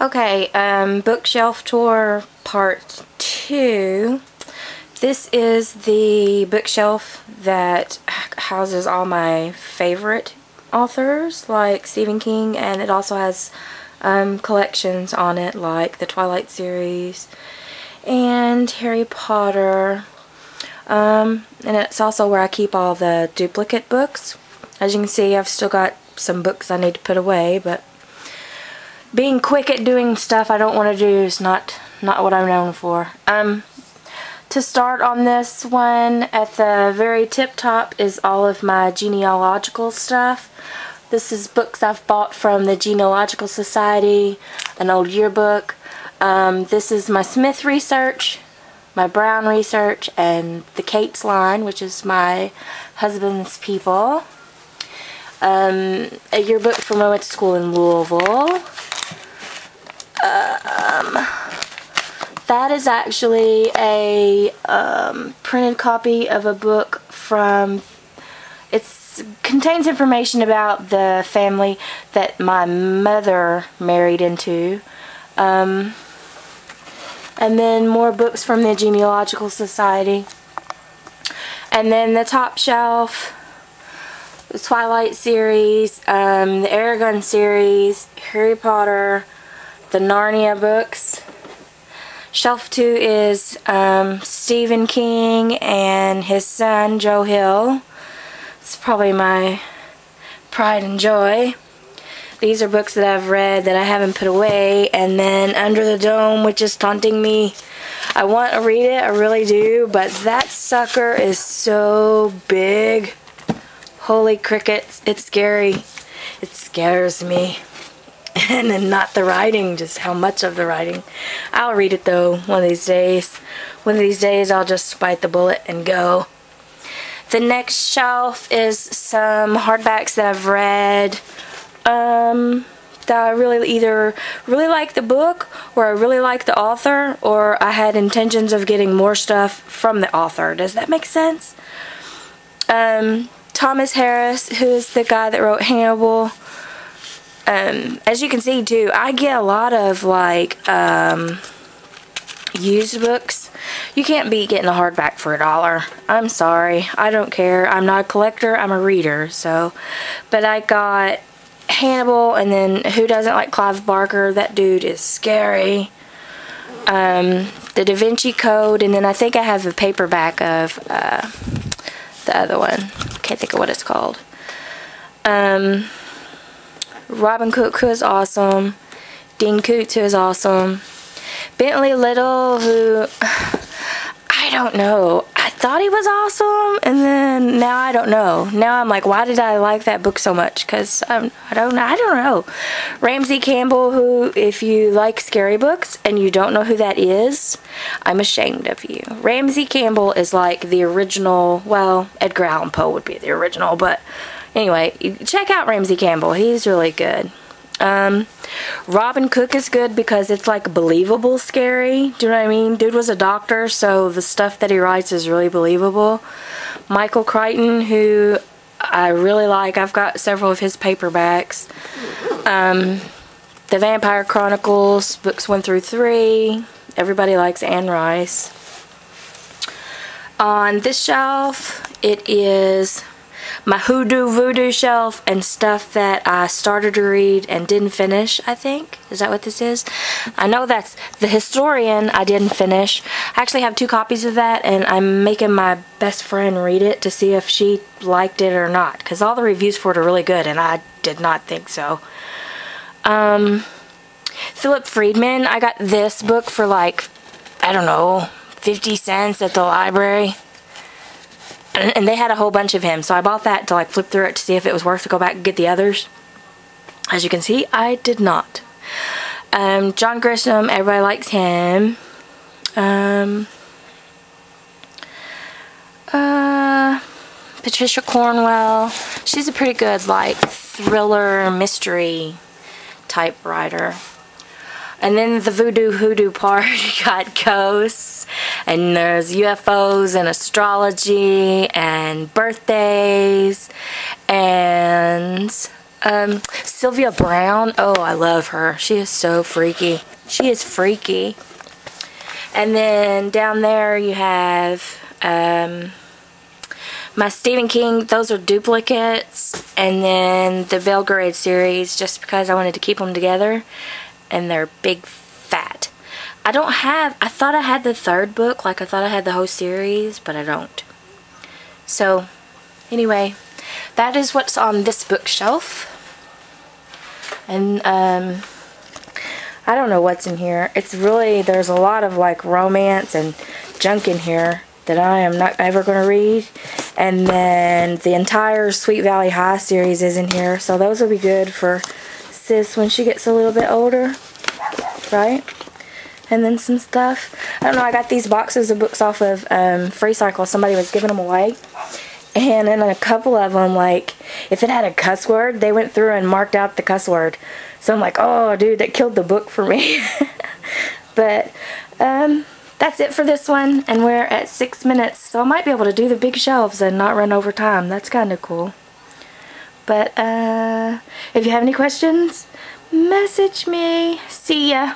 Okay, bookshelf tour part 2. This is the bookshelf that houses all my favorite authors like Stephen King, and it also has collections on it like the Twilight series and Harry Potter. And it's also where I keep all the duplicate books. As you can see, I've still got some books I need to put away, but being quick at doing stuff I don't want to do is not what I'm known for. To start on this one, at the very tip top is all of my genealogical stuff. This is books I've bought from the Genealogical Society, an old yearbook. This is my Smith research, my Brown research, and the Cates line, which is my husband's people. A yearbook from when I went to school in Louisville. That is actually a printed copy of a book from, it contains information about the family that my mother married into. And then more books from the Genealogical Society. And then the top shelf, the Twilight series, the Eragon series, Harry Potter, the Narnia books. Shelf 2 is Stephen King and his son Joe Hill. It's probably my pride and joy. These are books that I've read that I haven't put away. And then Under the Dome, which is taunting me. I want to read it, I really do, but that sucker is so big. Holy crickets, it's scary. It scares me. And then not the writing, just how much of the writing. I'll read it though, one of these days. One of these days I'll just bite the bullet and go. The next shelf is some hardbacks that I've read. That I either really like the book, or I really like the author, or I had intentions of getting more stuff from the author. Does that make sense? Thomas Harris, who is the guy that wrote Hannibal. As you can see too, I get a lot of like used books. You can't beat getting a hardback for $1. I'm sorry, I don't care. I'm not a collector, I'm a reader. So, but I got Hannibal, and then who doesn't like Clive Barker? That dude is scary. The Da Vinci Code, and then I think I have a paperback of the other one. Can't think of what it's called. Robin Cook, who is awesome. Dean Koontz, who is awesome. Bentley Little, who, I don't know. I thought he was awesome, and then now I don't know. Now I'm like, why did I like that book so much? Because I don't know. Ramsey Campbell, who, if you like scary books and you don't know who that is, I'm ashamed of you. Ramsey Campbell is like the original, well, Edgar Allan Poe would be the original, but anyway, check out Ramsey Campbell. He's really good. Robin Cook is good because it's like believable scary. Do you know what I mean? Dude was a doctor, so the stuff that he writes is really believable. Michael Crichton, who I really like. I've got several of his paperbacks. The Vampire Chronicles, books 1 through 3. Everybody likes Anne Rice. On this shelf, it is my Hoodoo Voodoo shelf and stuff that I started to read and didn't finish, I think. Is that what this is? I know that's The Historian I didn't finish. I actually have 2 copies of that, and I'm making my best friend read it to see if she liked it or not. Because all the reviews for it are really good, and I did not think so. Philip Friedman, I got this book for like, I don't know, 50 cents at the library. And they had a whole bunch of him, so I bought that to like flip through it to see if it was worth to go back and get the others. As you can see, I did not. John Grisham, everybody likes him. Patricia Cornwell, she's a pretty good like thriller mystery type writer. And then the Voodoo Hoodoo part, you got ghosts, and there's UFOs and astrology and birthdays and Sylvia Brown. Oh, I love her. She is so freaky. She is freaky. And then down there you have my Stephen King. Those are duplicates. And then the Belgrade series, just because I wanted to keep them together. And they're big fat. I thought I had the third book. Like I thought I had the whole series, but I don't. So, anyway, that is what's on this bookshelf. And, I don't know what's in here. It's really, there's a lot of like romance and junk in here that I am not ever going to read. And then the entire Sweet Valley High series is in here. So those will be good for Sis when she gets a little bit older. Right? And then some stuff. I don't know, I got these boxes of books off of FreeCycle. Somebody was giving them away. And in a couple of them, like, if it had a cuss word, they went through and marked out the cuss word. So I'm like, oh, dude, that killed the book for me. But, that's it for this one. And we're at 6 minutes. So I might be able to do the big shelves and not run over time. That's kind of cool. But, if you have any questions, message me. See ya.